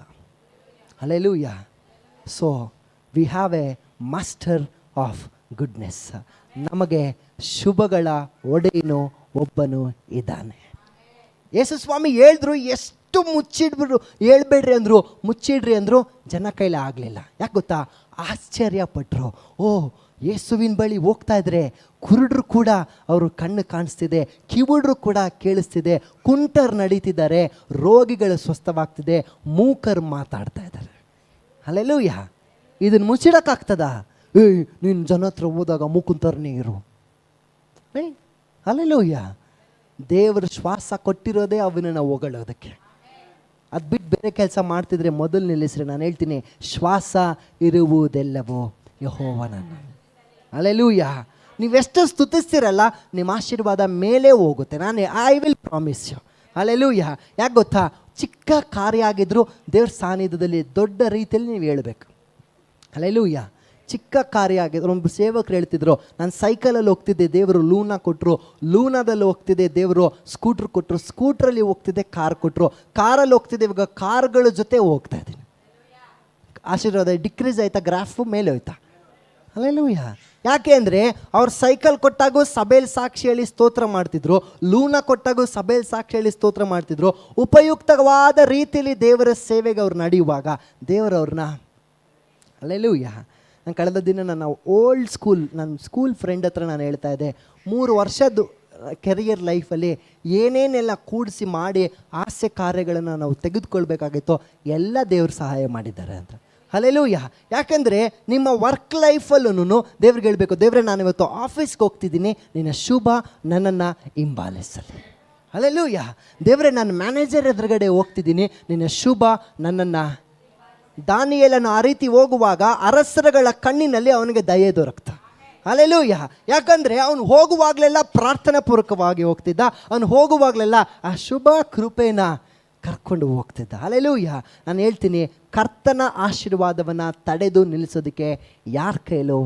Hallelujah. So we have a master of goodness. ನಮಗೆ ಶುಭಗಳ ಒಡೆಯನು ಒಬ್ಬನು ಇದ್ದಾನೆ. ಯೇಸು ಸ್ವಾಮಿ ಹೇಳಿದ್ರು, ಎಷ್ಟು ಮುಚ್ಚಿಡ್ಬಿಡ್ರು, ಹೇಳ್ಬೇಡ್ರಿ ಅಂದರು, ಮುಚ್ಚಿಡ್ರಿ ಅಂದರು, ಜನ ಕೈಲಿ ಆಗಲಿಲ್ಲ. ಯಾಕೆ ಗೊತ್ತಾ, ಆಶ್ಚರ್ಯಪಟ್ಟರು. ಓ, ಯೇಸುವಿನ ಬಳಿ ಹೋಗ್ತಾ ಇದ್ರೆ ಕುರುಡ್ರು ಕೂಡ ಅವರು ಕಣ್ಣು ಕಾಣಿಸ್ತಿದೆ, ಕಿವುಡ್ರು ಕೂಡ ಕೇಳಿಸ್ತಿದೆ, ಕುಂಟರು ನಡೀತಿದ್ದಾರೆ, ರೋಗಿಗಳು ಸ್ವಸ್ಥವಾಗ್ತಿದೆ, ಮೂಕರು ಮಾತಾಡ್ತಾ ಇದ್ದಾರೆ. ಹಲ್ಲೆಲೂಯಾ. ಇದನ್ನು ಮುಚ್ಚಿಡೋಕ್ಕಾಗ್ತದ? ನೀನು ಜನ ಹತ್ರ ಹೋದಾಗ ಮೂಕುಂತರ್ನೇ ಇರು. ಹಲ್ಲೆಲೂಯಾ. ದೇವರು ಶ್ವಾಸ ಕೊಟ್ಟಿರೋದೇ ಅವನನ್ನು ಹೊಗಳೋದಕ್ಕೆ. ಅದು ಬಿಟ್ಟು ಬೇರೆ ಕೆಲಸ ಮಾಡ್ತಿದ್ರೆ ಮೊದಲು ನಿಲ್ಲಿಸ್ರಿ. ನಾನು ಹೇಳ್ತೀನಿ, ಶ್ವಾಸ ಇರುವುದೆಲ್ಲವೋ ಯೆಹೋವನನ್ನು. ಹಲ್ಲೆಲೂಯಾ. ನೀವೆಷ್ಟು ಸ್ತುತಿಸ್ತೀರಲ್ಲ, ನಿಮ್ಮ ಆಶೀರ್ವಾದ ಮೇಲೆ ಹೋಗುತ್ತೆ. I will promise you. Hallelujah. ಯಾಕೆ ಗೊತ್ತಾ, ಚಿಕ್ಕ ಕಾರ್ಯ ಆಗಿದ್ರು ದೇವ್ರ ಸಾನ್ನಿಧ್ಯದಲ್ಲಿ ದೊಡ್ಡ ರೀತಿಯಲ್ಲಿ ನೀವು ಹೇಳಬೇಕು. ಹಲ್ಲೆಲೂಯಾ. ಚಿಕ್ಕ ಕಾರ್ಯ ಆಗಿದ್ರು. ಒಬ್ಬರು ಸೇವಕರು ಹೇಳ್ತಿದ್ರು, ನಾನು ಸೈಕಲಲ್ಲಿ ಹೋಗ್ತಿದ್ದೆ, ದೇವರು ಲೂನಾ ಕೊಟ್ಟರು, ಲೂನಾದಲ್ಲಿ ಹೋಗ್ತಿದ್ದೆ, ದೇವರು ಸ್ಕೂಟ್ರ್ ಕೊಟ್ಟರು, ಸ್ಕೂಟ್ರಲ್ಲಿ ಹೋಗ್ತಿದ್ದೆ, ಕಾರ್ ಕೊಟ್ಟರು, ಕಾರಲ್ಲಿ ಹೋಗ್ತಿದ್ದೆ, ಇವಾಗ ಕಾರ್ಗಳ ಜೊತೆ ಹೋಗ್ತಾ ಇದ್ದೀನಿ. ಆಶೀರ್ವಾದ ಡಿಕ್ರೀಸ್ ಆಯ್ತಾ, ಗ್ರಾಫು ಮೇಲೆ ಹೋಯ್ತಾ? ಹಲ್ಲೆಲೂಯಾ. ಯಾಕೆ ಅಂದರೆ ಅವ್ರು ಸೈಕಲ್ ಕೊಟ್ಟಾಗೂ ಸಭೆಯಲ್ಲಿ ಸಾಕ್ಷಿ ಹೇಳಿ ಸ್ತೋತ್ರ ಮಾಡ್ತಿದ್ರು, ಲೂನಾ ಕೊಟ್ಟಾಗೂ ಸಭೆಯಲ್ಲಿ ಸಾಕ್ಷಿ ಹೇಳಿ ಸ್ತೋತ್ರ ಮಾಡ್ತಿದ್ರು. ಉಪಯುಕ್ತವಾದ ರೀತಿಯಲ್ಲಿ ದೇವರ ಸೇವೆಗೆ ಅವ್ರು ನಡೆಯುವಾಗ ದೇವರವ್ರನ್ನ, ಹಲ್ಲೆಲೂಯಾ. ನಾನು ಕಳೆದ ದಿನ ನನ್ನ ಓಲ್ಡ್ ನನ್ನ ಸ್ಕೂಲ್ ಫ್ರೆಂಡ್ ಹತ್ರ ನಾನು ಹೇಳ್ತಾ ಇದ್ದೆ, 3 ವರ್ಷದ್ದು ಕೆರಿಯರ್ ಲೈಫಲ್ಲಿ ಏನೇನೆಲ್ಲ ಕೂಡಿಸಿ ಮಾಡಿ ಆಸೆ ಕಾರ್ಯಗಳನ್ನು ನಾವು ತೆಗೆದುಕೊಳ್ಬೇಕಾಗಿತ್ತೋ ಎಲ್ಲ ದೇವ್ರು ಸಹಾಯ ಮಾಡಿದ್ದಾರೆ ಅಂತ. ಹಲ್ಲೆಲೂಯಾ. ಯಾಕೆಂದರೆ ನಿಮ್ಮ ವರ್ಕ್ ಲೈಫಲ್ಲೂ ದೇವ್ರಿಗೆ ಹೇಳಬೇಕು, ದೇವ್ರೆ ನಾನು ಇವತ್ತು ಆಫೀಸ್ಗೆ ಹೋಗ್ತಿದ್ದೀನಿ, ನಿನ್ನ ಶುಭ ನನ್ನನ್ನು ಹಿಂಬಾಲಿಸಲಿ. ಹಲ್ಲೆಲೂಯಾ. ದೇವ್ರೆ ನಾನು ಮ್ಯಾನೇಜರ್ ಎದುರುಗಡೆ ಹೋಗ್ತಿದ್ದೀನಿ, ನಿನ್ನ ಶುಭ ನನ್ನನ್ನು. ದಾನಿಯೇಲನು ಆ ರೀತಿ ಹೋಗುವಾಗ ಅರಸರುಗಳ ಕಣ್ಣಿನಲ್ಲಿ ಅವನಿಗೆ ದಯೆ ದೊರಕ್ತಾ. ಹಲ್ಲೆಲೂಯಾ. ಯಾಕಂದರೆ ಅವನು ಹೋಗುವಾಗಲೆಲ್ಲ ಪ್ರಾರ್ಥನಾ ಪೂರ್ವಕವಾಗಿ ಹೋಗ್ತಿದ್ದ, ಅವನು ಹೋಗುವಾಗಲೆಲ್ಲ ಆ ಶುಭ ಕೃಪೆನ ಕರ್ಕೊಂಡು ಹೋಗ್ತಿದ್ದ. ಹಲ್ಲೆಲೂಯಾ. ನಾನು ಹೇಳ್ತೀನಿ, ಕರ್ತನ ಆಶೀರ್ವಾದವನ್ನು ತಡೆದು ನಿಲ್ಲಿಸೋದಕ್ಕೆ ಯಾರ ಕೈಲೋ?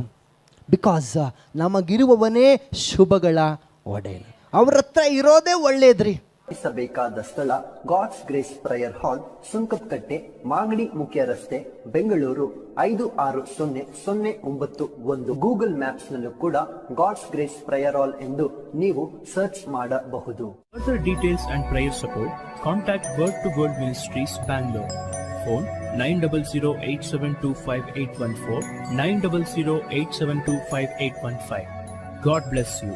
ಬಿಕಾಸ್ ನಮಗಿರುವವನೇ ಶುಭಗಳ ಒಡೆಯನು. ಅವ್ರ ಹತ್ರ ಇರೋದೇ ಒಳ್ಳೇದ್ರಿ. ಬೇಕಾದ ಸ್ಥಳ God's grace prayer hall, Sunkadakatte, Magadi ಮುಖ್ಯ ರಸ್ತೆ, ಬೆಂಗಳೂರು 560091. ಗೂಗಲ್ ಮ್ಯಾಪ್ಸ್ ನಲ್ಲೂ ಕೂಡ ಗಾಡ್ಸ್ ಗ್ರೇಸ್ ಪ್ರೇಯರ್ ಹಾಲ್ ಎಂದು ನೀವು ಸರ್ಚ್ ಮಾಡಬಹುದು. Further details and prayer support, contact Word to World Ministries, Bangalore. Phone 9008725814, 9008725815. God bless you.